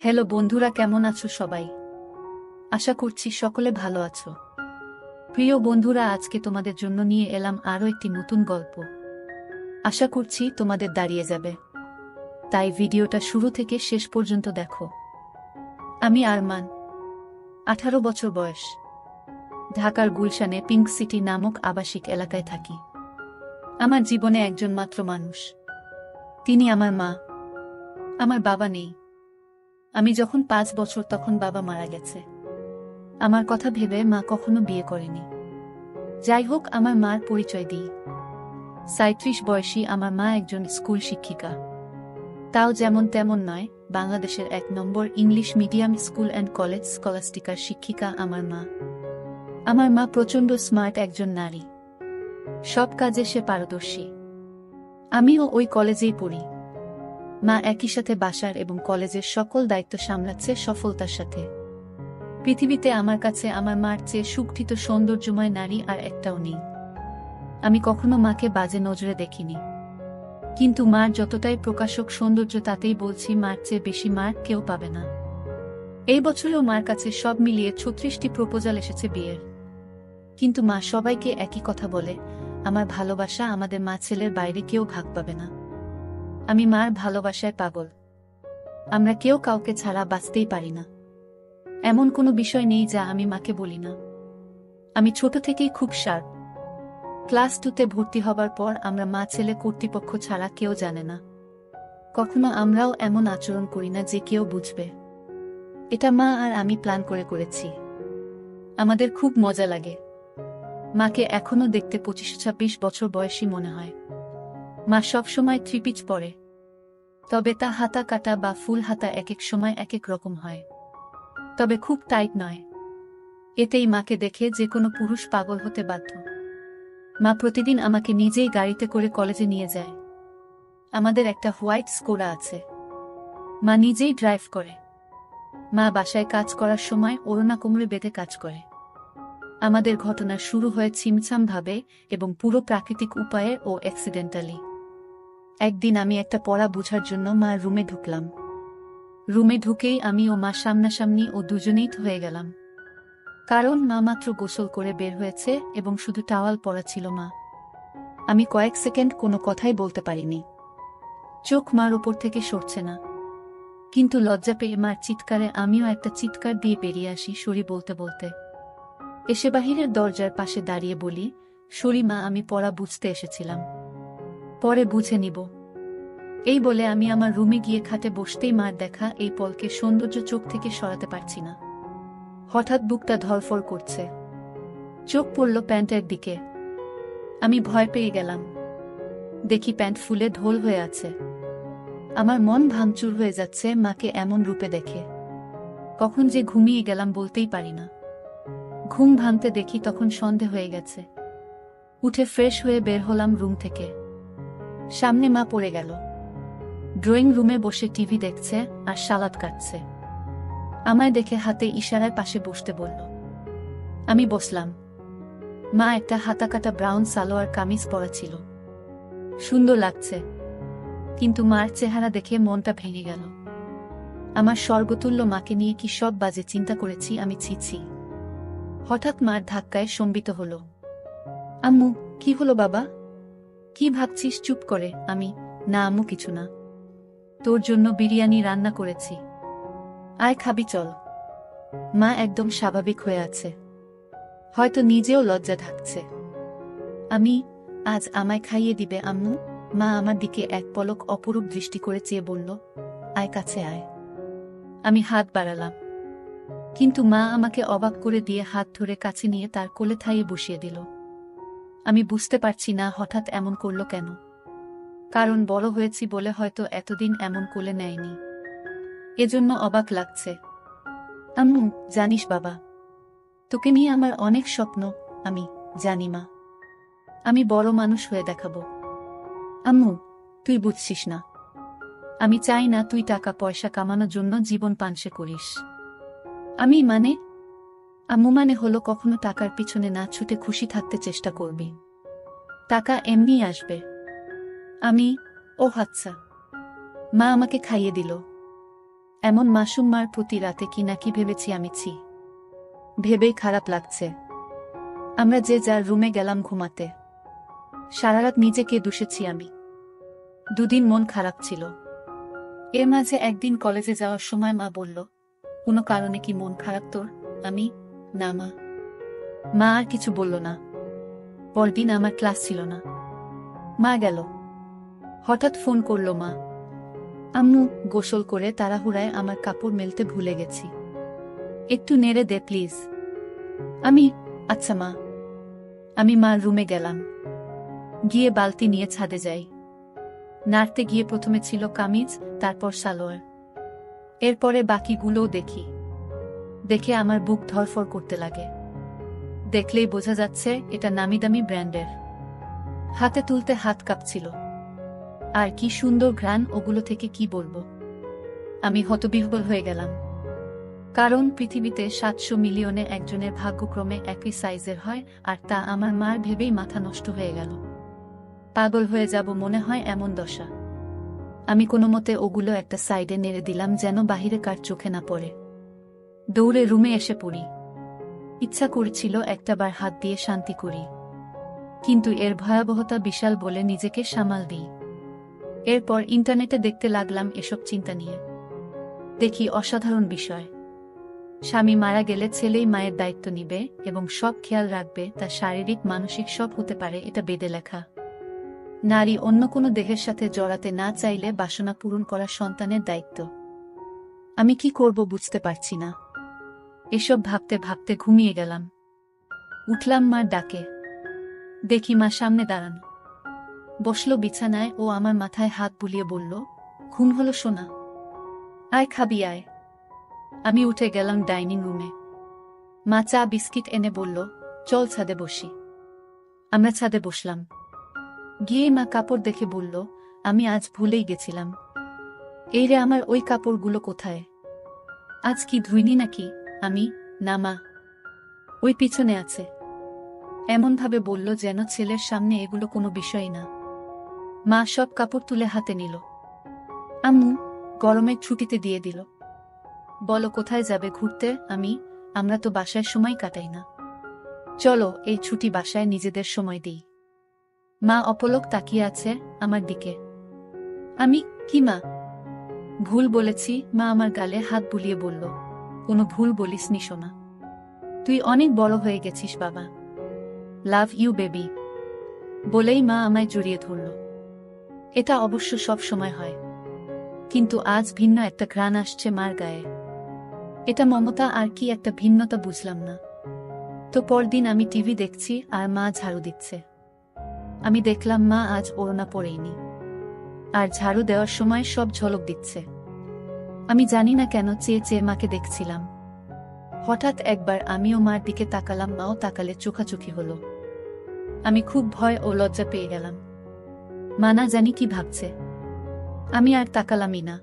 Hello বন্ধুরা, কেমন আছো সবাই? আশা করছি সকলে ভালো আছো। প্রিয় বন্ধুরা, আজকে তোমাদের জন্য নিয়ে এলাম আরও একটি নতুন গল্প। আশা করছি তোমাদের দাঁড়িয়ে যাবে, তাই ভিডিওটা শুরু থেকে শেষ পর্যন্ত দেখো। আমি আরমান, 18 বছর বয়স। ঢাকার গুলশানে পিঙ্ক সিটি নামক আবাসিক এলাকায় থাকি। আমার জীবনে একজন মাত্র মানুষ, তিনি আমার মা। আমার বাবা নেই। আমি যখন 5 বছর তখন বাবা মারা গেছে। আমার কথা ভেবে মা কখনো বিয়ে করেনি। যাই হোক, আমার মার পরিচয় দিই। 37 বয়সী আমার মা একজন স্কুল শিক্ষিকা। তাও যেমন তেমন নয়, বাংলাদেশের 1 নম্বর English medium school and college স্কলাস্টিকার শিক্ষিকা আমার মা। আমার মা প্রচণ্ড স্মার্ট একজন নারী। সব কাজে সে পারদর্শী। আমিও ওই কলেজেই পড়ি। মা একই সাথে বাসার এবং কলেজের সকল দায়িত্ব সামলাচ্ছে সফলতার সাথে। পৃথিবীতে আমার কাছে আমার মার চেয়ে সুগঠিত সৌন্দর্যময় নারী আর একটাও নেই। আমি কখনো মাকে বাজে নজরে দেখিনি, কিন্তু মার যতটাই প্রকাশক সৌন্দর্য, তাতেই বলছি মার চেয়ে বেশি মার কেউ পাবে না। এই বছরেও মার কাছে সব মিলিয়ে 36টি প্রপোজাল এসেছে বিয়ের। কিন্তু মা সবাইকে একই কথা বলে, আমার ভালোবাসা আমাদের মা ছেলের বাইরে কেউ ভাগ পাবে না। আমি মার ভালোবাসায় পাগল। আমরা কেউ কাউকে ছাড়া বাঁচতেই পারি না। এমন কোনো বিষয় নেই যা আমি মাকে বলি না। আমি ছোট থেকেই খুব শার্প। ক্লাস 2তে ভর্তি হবার পর আমরা মা ছেলে কর্তৃপক্ষ ছাড়া কেউ জানে না। কখনো আমরাও এমন আচরণ করি না যে কেউ বুঝবে। এটা মা আর আমি প্ল্যান করে করেছি। আমাদের খুব মজা লাগে। মাকে এখনো দেখতে 25-26 বছর বয়সী মনে হয়। মা সবসময় 3 পিচ পরে, তবে তা হাতা কাটা বা ফুল হাতা এক এক সময় এক এক রকম হয়, তবে খুব টাইট নয়। এতেই মাকে দেখে যে কোনো পুরুষ পাগল হতে বাধ্য। মা প্রতিদিন আমাকে নিজেই গাড়িতে করে কলেজে নিয়ে যায়। আমাদের একটা হোয়াইট স্কোডা আছে। মা নিজেই ড্রাইভ করে। মা বাসায় কাজ করার সময় ওড়না কোমরে বেঁধে কাজ করে। আমাদের ঘটনা শুরু হয় ছিমছাম ভাবে এবং পুরো প্রাকৃতিক উপায়ে ও অ্যাক্সিডেন্টালি। একদিন আমি একটা পড়া বুঝার জন্য মার রুমে ঢুকলাম। রুমে ঢুকেই আমি ও মা সামনাসামনি ও দুজনেই হয়ে গেলাম। কারণ মা মাত্র গোসল করে বের হয়েছে এবং শুধু টাওয়াল পরা ছিল মা। আমি কয়েক সেকেন্ড কোনো কথাই বলতে পারিনি। চোখ মার ওপর থেকে সরছে না। কিন্তু লজ্জা পেয়ে মার চিৎকারে আমিও একটা চিৎকার দিয়ে বেরিয়ে আসি সরি বলতে বলতে। এসে বাহিরের দরজার পাশে দাঁড়িয়ে বলি, সরি মা, আমি পড়া বুঝতে এসেছিলাম, পরে বুঝে নিব। এই বলে আমি আমার রুমে গিয়ে খাটে বসতেই মার দেখা এই পলকের সৌন্দর্য চোখ থেকে সরাতে পারছি না। হঠাৎ বুকটা ধড়ফড় করছে। চোখ পড়ল প্যান্টের দিকে। আমি ভয় পেয়ে গেলাম। দেখি প্যান্ট ফুলে ঢোল হয়ে আছে। আমার মন ভাঙচুর হয়ে যাচ্ছে মাকে এমন রূপে দেখে। কখন যে ঘুমিয়ে গেলাম বলতেই পারি না। ঘুম ভাঙতে দেখি তখন সন্ধে হয়ে গেছে। উঠে ফ্রেশ হয়ে বের হলাম রুম থেকে। সামনে মা পড়ে গেল। ড্রয়িং রুমে বসে টিভি দেখছে আর সালাদ কাটছে। আমায় দেখে হাতে ইশারায় পাশে বসতে বলল। আমি বসলাম। মা একটা হাতাকাটা ব্রাউন সালোয়ার কামিজ পরা ছিল। সুন্দর লাগছে, কিন্তু মার চেহারা দেখে মনটা ভেঙে গেল। আমার স্বর্গতুল্য মাকে নিয়ে কি সব বাজে চিন্তা করেছি আমি, ছি। হঠাৎ মার ধাক্কায় সম্বিত হল। আম্মু, কি হলো বাবা? কি ভাবছিস? চুপ করে। আমি, না আম্মু, কিছু না। তোর জন্য বিরিয়ানি রান্না করেছি, আয় খাবি চল। মা একদম স্বাভাবিক হয়ে আছে, হয়তো নিজেও লজ্জা ঢাকছে। আমি, আজ আমায় খাইয়ে দিবে আম্মু? মা আমার দিকে এক পলক অপরূপ দৃষ্টি করে চেয়ে বলল, আয় কাছে আয়। আমি হাত বাড়ালাম, কিন্তু মা আমাকে অবাক করে দিয়ে হাত ধরে কাছে নিয়ে তার কোলে থাইয়ে বসিয়ে দিল। আমি বুঝতে পারছি না হঠাৎ এমন করলো কেন। কারণ বড় হয়েছি বলে হয়তো এতদিন এমন কোলে নেয়নি, এজন্য অবাক লাগছে। আম্মু, জানিস বাবা, তোকে নিয়ে আমার অনেক স্বপ্ন। আমি জানি মা, আমি বড় মানুষ হয়ে দেখাবো। আম্মু, তুই বুঝছিস না। আমি চাই না তুই টাকা পয়সা কামানোর জন্য জীবন পানসে করিস। আমি মানে? আম্মু মানে হলো কখনো টাকার পিছনে না ছুটে খুশি থাকতে চেষ্টা করবি। টাকা এমনি আসবে। আমি, ও আচ্ছা। মা আমাকে খাইয়ে দিল। এমন মাসুম মার প্রতি রাতে কি নাকি ভেবেছি আমি ভেবেই খারাপ লাগছে। আমরা যে যার রুমে গেলাম ঘুমাতে। সারারাত নিজেকে দুষেছি আমি। দুদিন মন খারাপ ছিল। এর মাঝে একদিন কলেজে যাওয়ার সময় মা বলল, কোনো কারণে কি মন খারাপ তোর? আমি, না মা। মা আর কিছু বলল না। পরদিন আমার ক্লাস ছিল না। মা গেল। হঠাৎ ফোন করল মা। আম্মু, গোসল করে তাড়াহুড়ায় আমার কাপড় মেলতে ভুলে গেছি, একটু নেড়ে দে প্লিজ। আমি, আচ্ছা মা। আমি মার রুমে গেলাম। গিয়ে বালতি নিয়ে ছাদে যাই। নাড়তে গিয়ে প্রথমে ছিল কামিজ, তারপর সালোয়ার, এরপরে বাকিগুলোও দেখি। দেখে আমার বুক ধরফর করতে লাগে। দেখলেই বোঝা যাচ্ছে এটা নামিদামি ব্র্যান্ডের। হাতে তুলতে হাত কাঁপছিল। আর কি সুন্দর ঘ্রাণ ওগুলো থেকে, কি বলবো। আমি হতবিহ্বল হয়ে গেলাম। কারণ পৃথিবীতে ৭০০ মিলিয়নে একজনের ভাগ্যক্রমে একই সাইজের হয়, আর তা আমার মার ভেবেই মাথা নষ্ট হয়ে গেল। পাগল হয়ে যাব মনে হয় এমন দশা। আমি কোনোমতে ওগুলো একটা সাইডে নেড়ে দিলাম যেন বাহিরে কার চোখে না পড়ে। দৌড়ে রুমে এসে পড়ি। ইচ্ছা করছিল একটাবার হাত দিয়ে শান্তি করি, কিন্তু এর ভয়াবহতা বিশাল বলে নিজেকে সামাল দিই। এরপর ইন্টারনেটে দেখতে লাগলাম এসব চিন্তা নিয়ে। দেখি অসাধারণ বিষয়। স্বামী মারা গেলে ছেলেই মায়ের দায়িত্ব নিবে এবং সব খেয়াল রাখবে, তা শারীরিক মানসিক সব হতে পারে, এটা বেদে লেখা। নারী অন্য কোনো দেহের সাথে জড়াতে না চাইলে বাসনা পূরণ করা সন্তানের দায়িত্ব। আমি কি করব বুঝতে পারছি না। এসব ভাবতে ভাবতে ঘুমিয়ে গেলাম। উঠলাম মার ডাকে। দেখি মা সামনে দাঁড়ানো। বসলো বিছানায় ও আমার মাথায় হাত বুলিয়ে বলল, ঘুম হলো সোনা? আয় খাবি আয়। আমি উঠে গেলাম ডাইনিং রুমে। মা চা বিস্কিট এনে বলল, চল ছাদে বসি। আমরা ছাদে বসলাম। গিয়ে মা কাপড় দেখে বলল, আমি আজ ভুলেই গেছিলাম। এই রে আমার ওই কাপড়গুলো কোথায়? আজ কি ধুইনি নাকি? আমি, না মা, ওই পিছনে আছে। এমনভাবে বলল যেন ছেলের সামনে এগুলো কোনো বিষয় না। মা সব কাপড় তুলে হাতে নিল। আম্মু, গরমের ছুটিতে দিয়ে দিল। বলো কোথায় যাবে ঘুরতে? আমি, আমরা তো বাসায় সময় কাটাই না। চলো এই ছুটি বাসায় নিজেদের সময় দিই। মা অপলক তাকিয়ে আছে আমার দিকে। আমি, কি মা? ভুল বলেছি। মা আমার গালে হাত বুলিয়ে বলল, কোনো ভুল বলিসনি সোনা। তুই অনেক বড় হয়ে গেছিস বাবা। Love you baby. বলেই মা আমায় জড়িয়ে ধরল। এটা অবশ্য সব সময় হয়, কিন্তু আজ ভিন্ন একটা ঘ্রাণ আসছে মার গায়ে। এটা মমতা আর কি একটা ভিন্নতা বুঝলাম না। তো পরদিন আমি টিভি দেখছি আর মা ঝাড়ু দিচ্ছে। আমি দেখলাম মা আজ ওড়না পরেইনি, আর ঝাড়ু দেওয়ার সময় সব ঝলক দিচ্ছে। আমি জানি না কেন চেয়ে চেয়ে মাকে দেখছিলাম। হঠাৎ একবার আমিও মার দিকে তাকালাম, মাও তাকালে চোখাচোখি হলো। আমি খুব ভয় ও লজ্জা পেয়ে গেলাম। মা না জানি কি ভাবছে। আমি আর তাকালামই না।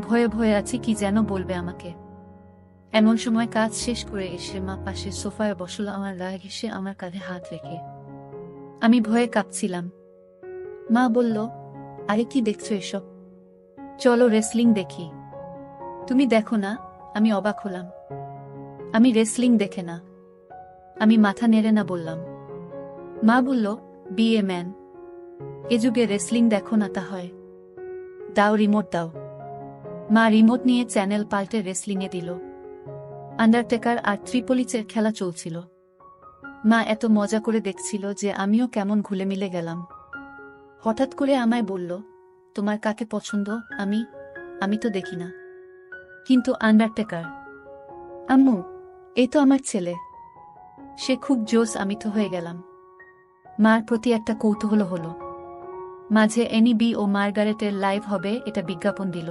ভয়ে ভয়ে আছি কি যেন বলবে আমাকে। এমন সময় কাজ শেষ করে এসে মা পাশে সোফায় বসল, আমার গা ঘেঁষে আমার কাঁধে হাত রেখে। আমি ভয়ে কাঁপছিলাম। মা বলল, আরে কি দেখছো এসব? চলো রেসলিং দেখি। তুমি দেখো না? আমি অবাক হলাম। আমি রেসলিং দেখে না। আমি মাথা নেড়ে না বললাম। মা বলল, বি এ ম্যান। এ যুগে রেসলিং দেখো না তা হয়? দাও রিমোট দাও। মা রিমোট নিয়ে চ্যানেল পাল্টে রেসলিংয়ে দিল। আন্ডারটেকার আর ত্রিপলিচের খেলা চলছিল। মা এত মজা করে দেখছিল যে আমিও কেমন ঘুলে মিলে গেলাম। হঠাৎ করে আমায় বলল, তোমার কাকে পছন্দ? আমি তো দেখি না। কিন্তু আন্ডারটেকার। আম্মু, এই তো আমার ছেলে। সে খুব জোশ। আমি তো হয়ে গেলাম। মার প্রতি একটা কৌতূহল হলো। মাঝে এনবি ও মার্গারেটের লাইভ হবে এটা বিজ্ঞাপন দিল।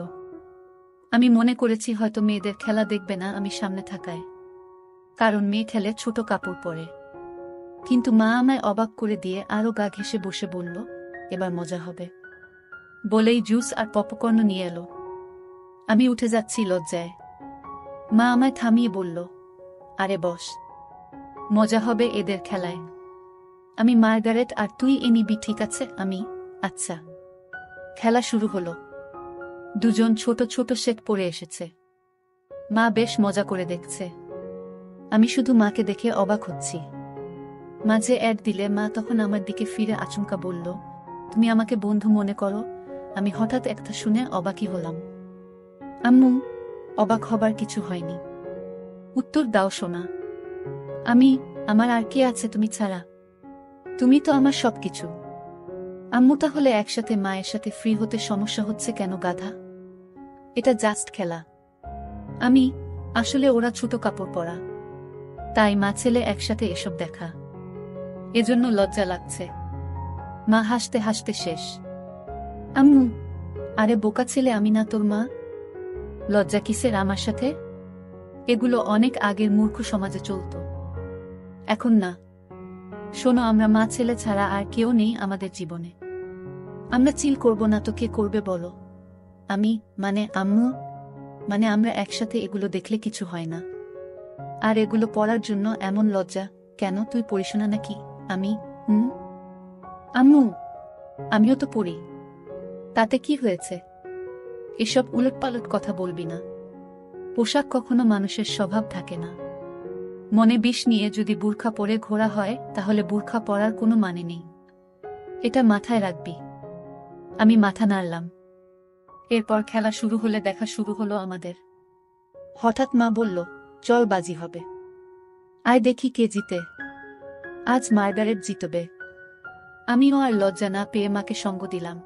আমি মনে করেছি হয়তো মেয়েদের খেলা দেখবে না আমি সামনে থাকায়, কারণ মেয়ে খেলে ছোট কাপড় পরে। কিন্তু মা আমায় অবাক করে দিয়ে আরো গা ঘেঁষে বসে বলল, এবার মজা হবে। বলেই জুস আর পপকর্ন নিয়ে এলো। আমি উঠে যাচ্ছি লজ্জায়। মা আমায় থামিয়ে বলল, আরে বস, মজা হবে এদের খেলায়। আমি মার্গারেট আর তুই এনিবি, ঠিক আছে? আমি, আচ্ছা। খেলা শুরু হলো। দুজন ছোট ছোট সেট পরে এসেছে। মা বেশ মজা করে দেখছে। আমি শুধু মাকে দেখে অবাক হচ্ছি। মাঝে অ্যাড দিলে মা তখন আমার দিকে ফিরে আচমকা বলল, তুমি আমাকে বন্ধু মনে করো? আমি হঠাৎ একটা শুনে অবাকই হলাম। আম্মু, অবাক হবার কিছু হয়নি। উত্তর দাও সোনা। আমার আর কে আছে তুমি ছাড়া? তুমি তো আমার সবকিছু। আম্মু, তাহলে একসাথে মায়ের সাথে ফ্রি হতে সমস্যা হচ্ছে কেন গাধা? এটা জাস্ট খেলা। আসলে ওরা ছোট কাপড় পরা, তাই মা ছেলে একসাথে এসব দেখা, এজন্য লজ্জা লাগছে। মা হাসতে হাসতে শেষ। আম্মু, আরে বোকা ছেলে, আমি না তোর মা। লজ্জা কিসের আমার সাথে? এগুলো অনেক আগের মূর্খ সমাজে চলত, এখন না। শোনো, আমরা মা ছেলে ছাড়া আর কেউ নেই আমাদের জীবনে। আমরা চিল করব না তো কে করবে বলো? আম্মু, আমরা একসাথে এগুলো দেখলে কিছু হয় না। আর এগুলো পড়ার জন্য এমন লজ্জা কেন? তুই পড়িস না নাকি? আম্মু, আমিও তো পড়ি, তাতে কি হয়েছে? এসব উলটপালট কথা বলবি না। পোশাক কখনো মানুষের স্বভাব থাকে না। মনে বিষ নিয়ে যদি বুরখা পরে ঘোরা হয়, তাহলে বুরখা পরার কোনো মানে নেই। এটা মাথায় রাখবি। আমি মাথা নাড়লাম। এরপর খেলা শুরু হলে দেখা শুরু হলো আমাদের। হঠাৎ মা বলল, চল বাজি হবে, আয় দেখি কে জিতে। আজ মার্গারেট জিতবে। আমিও আর লজ্জা না পেয়ে মাকে সঙ্গ দিলাম।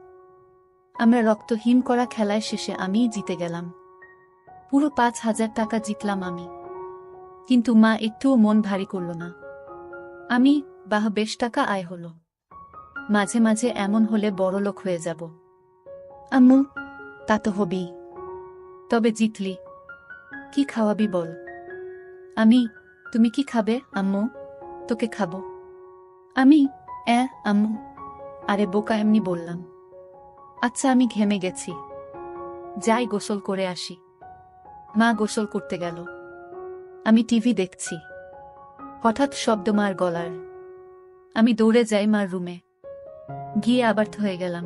আমরা রক্তহীন করা খেলায় শেষে আমিই জিতে গেলাম। পুরো 5,000 টাকা জিতলাম আমি। কিন্তু মা একটুও মন ভারী করল না। বেশ টাকা আয় হলো। মাঝে মাঝে এমন হলে বড়লোক হয়ে যাব। আম্মু, তা তো হবেই। তবে জিতলি, কি খাওয়াবি বল? তুমি কি খাবে আম্মু? তোকে খাবো। আম্মু, আরে বোকা, এমনি বললাম। আচ্ছা, আমি ঘেমে গেছি, যাই গোসল করে আসি। মা গোসল করতে গেল। আমি টিভি দেখছি। হঠাৎ শব্দ মার গলার। আমি দৌড়ে যাই মার রুমে। গিয়ে আবার হয়ে গেলাম।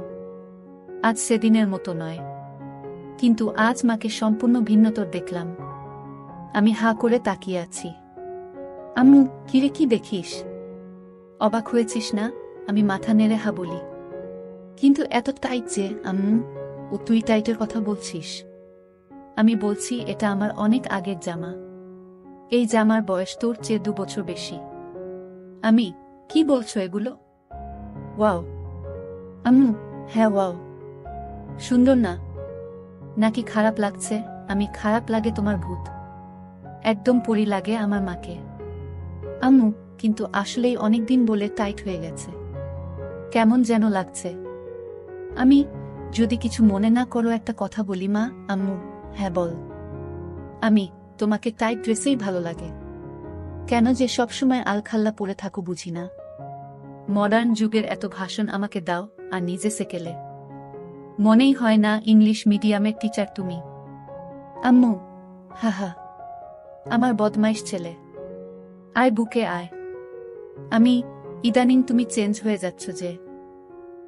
আজ সেদিনের মতো নয়, কিন্তু আজ মাকে সম্পূর্ণ ভিন্নতর দেখলাম। আমি হা করে তাকিয়ে আছি। আম্মু, কিরে কি দেখিস? অবাক হয়েছিস না? আমি মাথা নেড়ে হা বলি। কিন্তু এত টাইট যে আম্মু? ও তুই টাইটের কথা বলছিস? আমি বলছি, এটা আমার অনেক আগের জামা। এই জামার বয়স তোর চেয়ে 2 বছর বেশি। কি বলছো এগুলো? ওয়াও আম্মু, হ্যাঁ ওয়াও। সুন্দর না? নাকি খারাপ লাগছে? খারাপ লাগে তোমার ভূত। একদম পরি লাগে আমার মাকে। আম্মু, কিন্তু আসলেই অনেকদিন বলে টাইট হয়ে গেছে, কেমন যেন লাগছে। যদি কিছু মনে না করো একটা কথা বলি মা? হ্যাঁ বল। তোমাকে টাইট ড্রেসেই ভালো লাগে কেন? যে সবসময় আলখাল্লা পরে থাকো বুঝি না? মডার্ন যুগের এত ভাষণ আমাকে দাও আর নিজে সেকেলে। মনেই হয় না ইংলিশ মিডিয়ামের টিচার তুমি। আম্মু, হা, আমার বদমাইশ ছেলে, আয় বুকে আয়। ইদানিং তুমি চেঞ্জ হয়ে যাচ্ছ যে,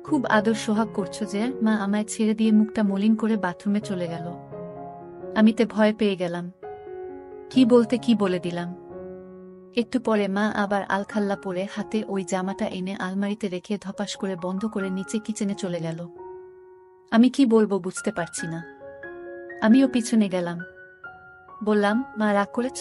খুব আদর সোহাগ করছো যে। মা আমায় ছেড়ে দিয়ে মুখটা মলিন করে বাথরুমে চলে গেল। আমিতে ভয় পেয়ে গেলাম। কি বলতে কি বলে দিলাম। একটু পরে মা আবার আলখাল্লা পরে হাতে ওই জামাটা এনে আলমারিতে রেখে ধপাস করে বন্ধ করে নিচে কিচেনে চলে গেল। আমি কি বলবো বুঝতে পারছি না। আমিও পিছনে গেলাম। বললাম, মা রাগ করেছ?